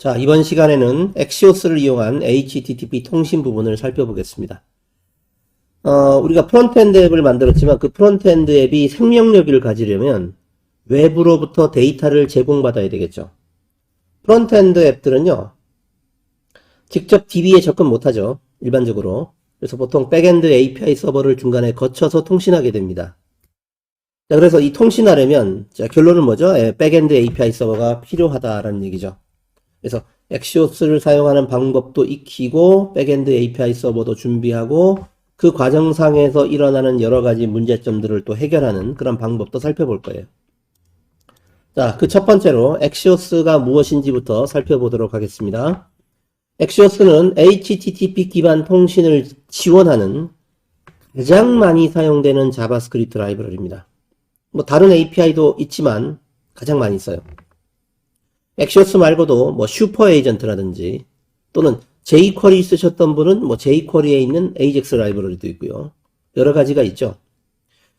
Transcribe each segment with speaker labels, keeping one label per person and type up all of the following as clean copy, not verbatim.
Speaker 1: 자, 이번 시간에는 엑시오스를 이용한 HTTP 통신 부분을 살펴보겠습니다. 우리가 프론트엔드 앱을 만들었지만 그 프론트엔드 앱이 생명력을 가지려면 외부로부터 데이터를 제공받아야 되겠죠. 프론트엔드 앱들은요, 직접 DB에 접근 못하죠. 일반적으로. 그래서 보통 백엔드 API 서버를 중간에 거쳐서 통신하게 됩니다. 자, 그래서 이 통신하려면, 자, 결론은 뭐죠? 백엔드 API 서버가 필요하다라는 얘기죠. 그래서 엑시오스를 사용하는 방법도 익히고 백엔드 API 서버도 준비하고 그 과정상에서 일어나는 여러 가지 문제점들을 또 해결하는 그런 방법도 살펴볼 거예요. 자, 그 첫 번째로 엑시오스가 무엇인지부터 살펴보도록 하겠습니다. 엑시오스는 HTTP 기반 통신을 지원하는 가장 많이 사용되는 자바스크립트 라이브러리입니다. 뭐 다른 API도 있지만 가장 많이 써요. 엑시오스 말고도 뭐 슈퍼 에이전트라든지 또는 jQuery 쓰셨던 분은 뭐 jQuery에 있는 AJAX 라이브러리도 있고요. 여러 가지가 있죠.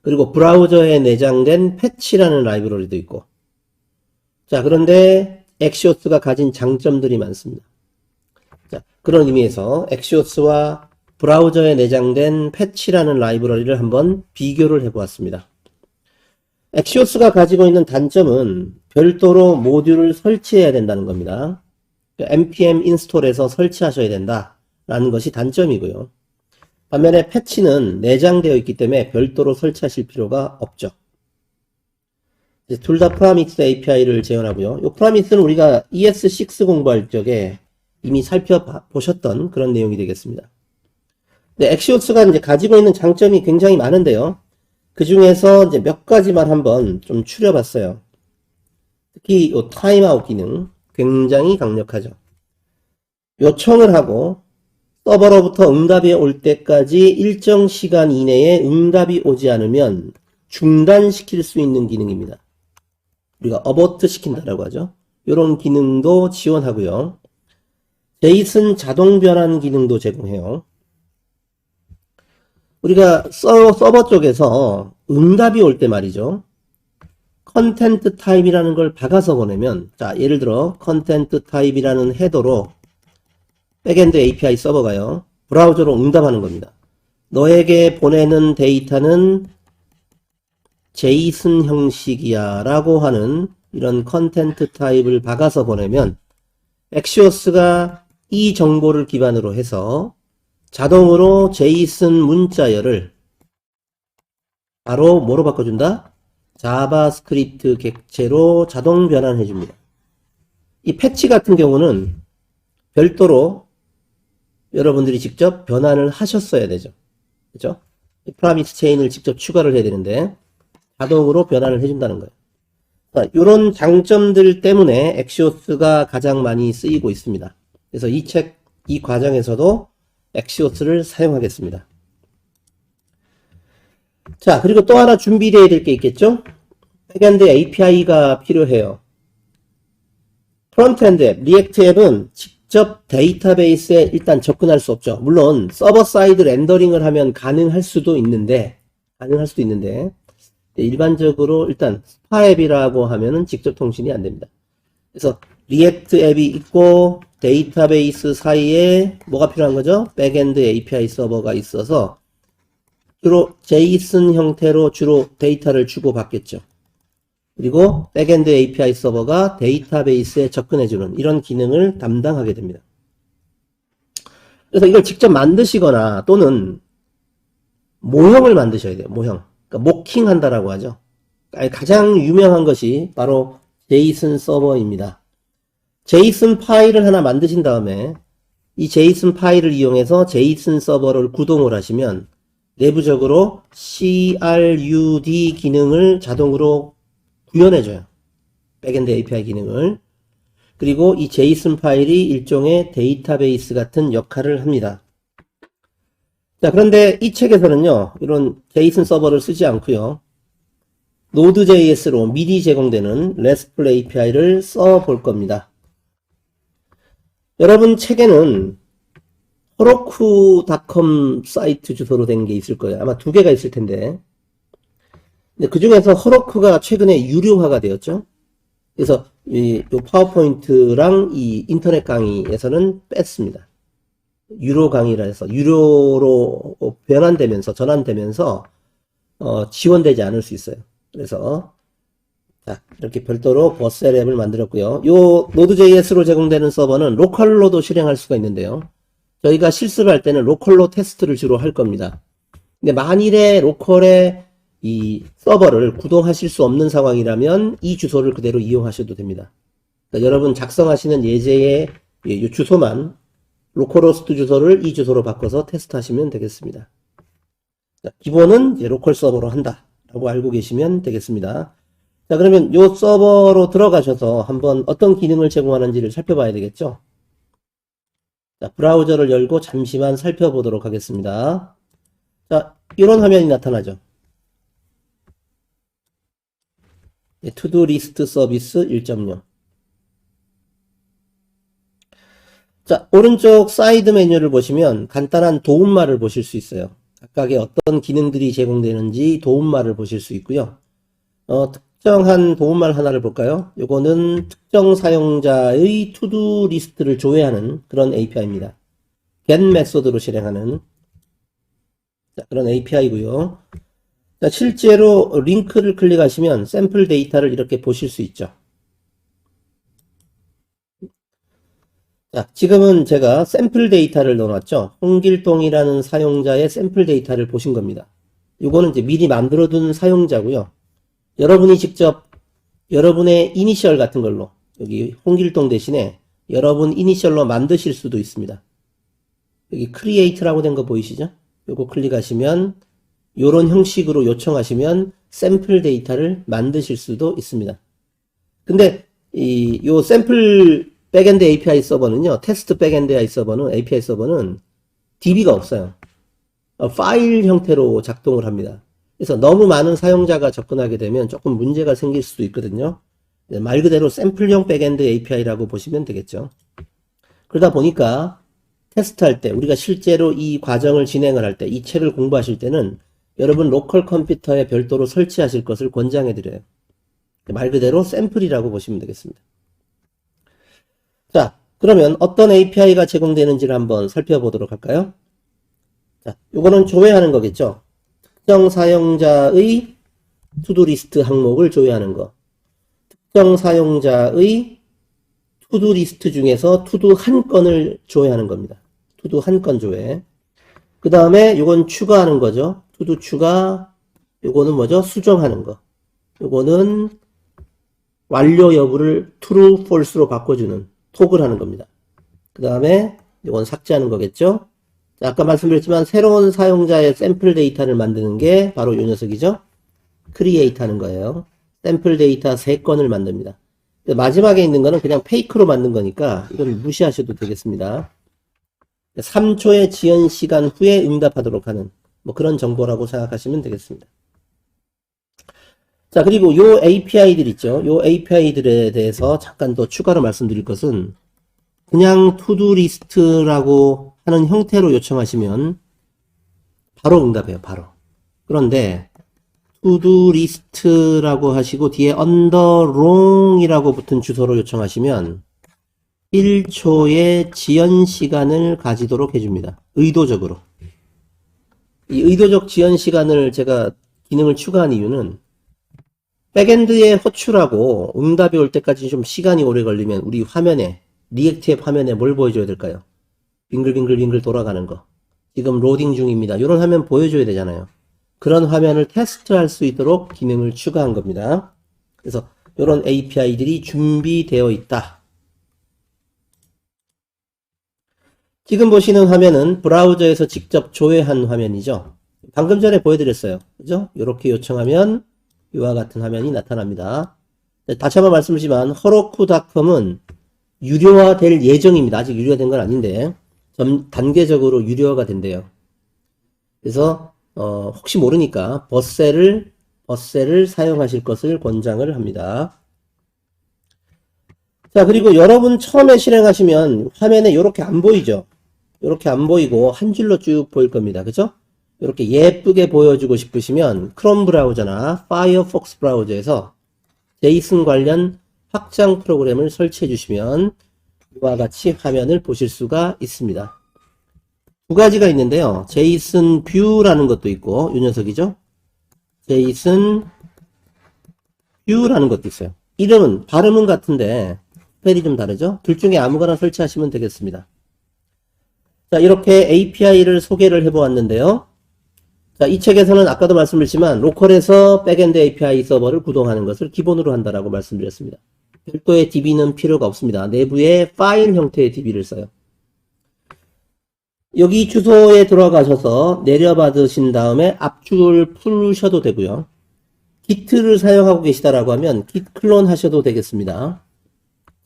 Speaker 1: 그리고 브라우저에 내장된 패치라는 라이브러리도 있고. 자, 그런데 엑시오스가 가진 장점들이 많습니다. 자, 그런 의미에서 엑시오스와 브라우저에 내장된 패치라는 라이브러리를 한번 비교를 해보았습니다. 엑시오스가 가지고 있는 단점은 별도로 모듈을 설치해야 된다는 겁니다. npm 인스톨에서 설치하셔야 된다라는 것이 단점이고요. 반면에 패치는 내장되어 있기 때문에 별도로 설치하실 필요가 없죠. 둘 다 프라미스 API를 제어하고요. 이 프라미스는 우리가 ES6 공부할 적에 이미 살펴보셨던 그런 내용이 되겠습니다. 근데 엑시오스가 이제 가지고 있는 장점이 굉장히 많은데요. 그 중에서 이제 몇 가지만 한번 좀 추려봤어요. 특히 이 타임아웃 기능 굉장히 강력하죠. 요청을 하고 서버로부터 응답이 올 때까지 일정 시간 이내에 응답이 오지 않으면 중단시킬 수 있는 기능입니다. 우리가 어버트 시킨다라고 하죠. 이런 기능도 지원하고요. 제이슨 자동 변환 기능도 제공해요. 우리가 서버 쪽에서 응답이 올 때 말이죠. 컨텐트 타입이라는 걸 박아서 보내면, 자, 예를 들어 컨텐트 타입이라는 헤더로 백엔드 API 서버가요. 브라우저로 응답하는 겁니다. 너에게 보내는 데이터는 제이슨 형식이야 라고 하는 이런 컨텐트 타입을 박아서 보내면 엑시오스가 이 정보를 기반으로 해서 자동으로 제이슨 문자열을 바로 뭐로 바꿔준다? 자바스크립트 객체로 자동 변환해 줍니다. 이 패치 같은 경우는 별도로 여러분들이 직접 변환을 하셨어야 되죠. 그렇죠? 프라미스 체인을 직접 추가를 해야 되는데 자동으로 변환을 해준다는 거예요. 이런 장점들 때문에 엑시오스가 가장 많이 쓰이고 있습니다. 그래서 이 과정에서도 엑시오스를 사용하겠습니다. 자, 그리고 또 하나 준비되어야 될 게 있겠죠? 백엔드 API가 필요해요. 프론트엔드 앱, 리액트 앱은 직접 데이터베이스에 일단 접근할 수 없죠. 물론 서버 사이드 렌더링을 하면 가능할 수도 있는데 일반적으로 일단 스파 앱이라고 하면은 직접 통신이 안 됩니다. 그래서 리액트 앱이 있고 데이터베이스 사이에 뭐가 필요한 거죠? 백엔드 API 서버가 있어서 주로 제이슨 형태로 주로 데이터를 주고받겠죠. 그리고 백엔드 API 서버가 데이터베이스에 접근해주는 이런 기능을 담당하게 됩니다. 그래서 이걸 직접 만드시거나 또는 모형을 만드셔야 돼요. 모형. 그러니까 모킹 한다라고 하죠. 가장 유명한 것이 바로 제이슨 서버입니다. 제이슨 파일을 하나 만드신 다음에 이 제이슨 파일을 이용해서 제이슨 서버를 구동을 하시면 내부적으로 CRUD 기능을 자동으로 구현해줘요. 백엔드 API 기능을. 그리고 이 제이슨 파일이 일종의 데이터베이스 같은 역할을 합니다. 자, 그런데 이 책에서는요, 이런 제이슨 서버를 쓰지 않고요, Node.js로 미리 제공되는 RESTful API를 써볼 겁니다. 여러분 책에는 heroku.com 사이트 주소로 된 게 있을 거예요. 아마 2개가 있을 텐데. 근데 그 중에서 heroku가 최근에 유료화가 되었죠. 그래서 요 파워포인트랑 이 인터넷 강의에서는 뺐습니다. 유료 강의라 해서 유료로 전환되면서 지원되지 않을 수 있어요. 그래서 자, 이렇게 별도로 버셀 앱을 만들었고요. 요 Node.js로 제공되는 서버는 로컬로도 실행할 수가 있는데요. 저희가 실습을 할 때는 로컬로 테스트를 주로 할 겁니다. 근데 만일에 로컬에 이 서버를 구동하실 수 없는 상황이라면 이 주소를 그대로 이용하셔도 됩니다. 그러니까 여러분 작성하시는 예제의 이 주소만 로컬호스트 주소를 이 주소로 바꿔서 테스트하시면 되겠습니다. 자, 기본은 이제 로컬 서버로 한다라고 알고 계시면 되겠습니다. 자, 그러면 요 서버로 들어가셔서 한번 어떤 기능을 제공하는지를 살펴봐야 되겠죠? 자, 브라우저를 열고 잠시만 살펴보도록 하겠습니다. 자, 이런 화면이 나타나죠. 투두 리스트 서비스 1.0. 자, 오른쪽 사이드 메뉴를 보시면 간단한 도움말을 보실 수 있어요. 각각의 어떤 기능들이 제공되는지 도움말을 보실 수 있고요. 특정한 도움말 하나를 볼까요? 요거는 특정 사용자의 투두 리스트를 조회하는 그런 API입니다. get 메소드로 실행하는 그런 API고요. 자, 실제로 링크를 클릭하시면 샘플 데이터를 이렇게 보실 수 있죠. 자, 지금은 제가 샘플 데이터를 넣어놨죠. 홍길동이라는 사용자의 샘플 데이터를 보신 겁니다. 이거는 이제 미리 만들어둔 사용자고요. 여러분이 직접 여러분의 이니셜 같은 걸로 여기 홍길동 대신에 여러분 이니셜로 만드실 수도 있습니다. 여기 create라고 된 거 보이시죠? 요거 클릭하시면 요런 형식으로 요청하시면 샘플 데이터를 만드실 수도 있습니다. 근데 요 샘플 백엔드 API 서버는요, 테스트 백엔드 API 서버는 DB가 없어요. 파일 형태로 작동을 합니다. 그래서 너무 많은 사용자가 접근하게 되면 조금 문제가 생길 수도 있거든요. 말 그대로 샘플형 백엔드 API라고 보시면 되겠죠. 그러다 보니까 테스트할 때, 우리가 실제로 이 과정을 진행을 할 때, 이 책을 공부하실 때는 여러분 로컬 컴퓨터에 별도로 설치하실 것을 권장해 드려요. 말 그대로 샘플이라고 보시면 되겠습니다. 자, 그러면 어떤 API가 제공되는지를 한번 살펴보도록 할까요? 자, 요거는 조회하는 거겠죠. 특정 사용자의 투두 리스트 항목을 조회하는 거. 특정 사용자의 투두 리스트 중에서 투두 한 건을 조회하는 겁니다. 투두 한 건 조회. 그 다음에 요건 추가하는 거죠. 투두 추가. 요거는 뭐죠? 수정하는 거. 요거는 완료 여부를 true, false로 바꿔주는 토글하는 겁니다. 그 다음에 이건 삭제하는 거겠죠. 자, 아까 말씀드렸지만 새로운 사용자의 샘플 데이터를 만드는 게 바로 이 녀석이죠. create 하는 거예요. 샘플 데이터 3건을 만듭니다. 마지막에 있는 거는 그냥 페이크로 만든 거니까 이건 무시하셔도 되겠습니다. 3초의 지연 시간 후에 응답하도록 하는 뭐 그런 정보라고 생각하시면 되겠습니다. 자, 그리고 요 API들 있죠. 요 API들에 대해서 잠깐 더 추가로 말씀드릴 것은 그냥 투두 리스트라고 하는 형태로 요청하시면 바로 응답해요. 바로. 그런데 투두 리스트라고 하시고 뒤에 underlong이라고 붙은 주소로 요청하시면 1초의 지연 시간을 가지도록 해줍니다. 의도적으로. 이 의도적 지연 시간을 제가 기능을 추가한 이유는 백엔드에 호출하고 응답이 올 때까지 좀 시간이 오래 걸리면 우리 화면에 리액트 앱 화면에 뭘 보여줘야 될까요? 빙글빙글 돌아가는 거. 지금 로딩 중입니다. 이런 화면 보여줘야 되잖아요. 그런 화면을 테스트할 수 있도록 기능을 추가한 겁니다. 그래서 이런 API들이 준비되어 있다. 지금 보시는 화면은 브라우저에서 직접 조회한 화면이죠. 방금 전에 보여드렸어요. 그죠? 이렇게 요청하면 이와 같은 화면이 나타납니다. 다시 한번 말씀드리지만 허로쿠닷컴은 유료화될 예정입니다. 아직 유료화된 건 아닌데 단계적으로 유료화가 된대요. 그래서 혹시 모르니까 버셀을 사용하실 것을 권장을 합니다. 자, 그리고 여러분 처음에 실행하시면 화면에 이렇게 안 보이죠? 이렇게 안 보이고 한 줄로 쭉 보일 겁니다. 그죠? 이렇게 예쁘게 보여주고 싶으시면 크롬 브라우저나 파이어폭스 브라우저에서 제이슨 관련 확장 프로그램을 설치해 주시면 이와 같이 화면을 보실 수가 있습니다. 두 가지가 있는데요. 제이슨 뷰라는 것도 있고, 이 녀석이죠. 제이슨 뷰라는 것도 있어요. 이름은, 발음은 같은데 스펠이 좀 다르죠. 둘 중에 아무거나 설치하시면 되겠습니다. 자, 이렇게 API를 소개를 해보았는데요. 자, 이 책에서는 아까도 말씀드렸지만 로컬에서 백엔드 API 서버를 구동하는 것을 기본으로 한다라고 말씀드렸습니다. 별도의 DB는 필요가 없습니다. 내부에 파일 형태의 DB를 써요. 여기 주소에 들어가셔서 내려받으신 다음에 압축을 풀으셔도 되고요. Git를 사용하고 계시다라고 하면 Git 클론 하셔도 되겠습니다.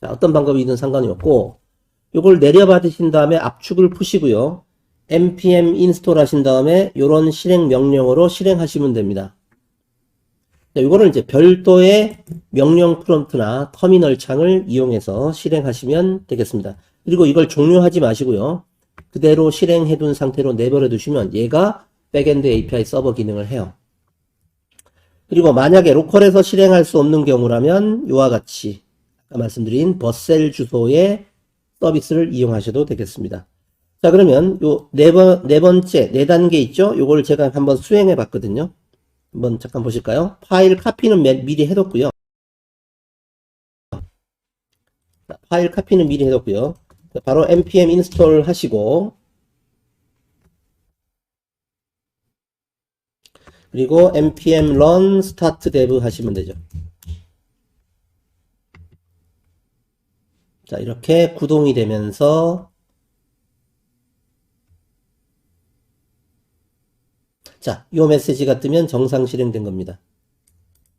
Speaker 1: 자, 어떤 방법이든 상관이 없고, 요걸 내려받으신 다음에 압축을 푸시고요. npm 인스톨 하신 다음에 요런 실행 명령어로 실행하시면 됩니다. 자, 요거를 이제 별도의 명령 프롬프트나 터미널 창을 이용해서 실행하시면 되겠습니다. 그리고 이걸 종료하지 마시고요. 그대로 실행해둔 상태로 내버려 두시면 얘가 백엔드 API 서버 기능을 해요. 그리고 만약에 로컬에서 실행할 수 없는 경우라면 이와 같이 아까 말씀드린 버셀 주소의 서비스를 이용하셔도 되겠습니다. 자, 그러면 요 네 번째, 네 단계 있죠? 요걸 제가 한번 수행해 봤거든요. 한번 잠깐 보실까요? 파일 카피는 미리 해뒀고요. 자, 파일 카피는 미리 해뒀고요. 바로 npm 인스톨 하시고, 그리고 npm run start dev 하시면 되죠. 자, 이렇게 구동이 되면서, 자, 이 메시지가 뜨면 정상 실행된 겁니다.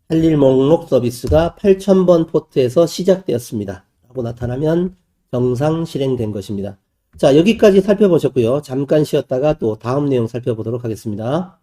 Speaker 1: 할 일 목록 서비스가 8000번 포트에서 시작되었습니다. 라고 나타나면 정상 실행된 것입니다. 자, 여기까지 살펴보셨고요. 잠깐 쉬었다가 또 다음 내용 살펴보도록 하겠습니다.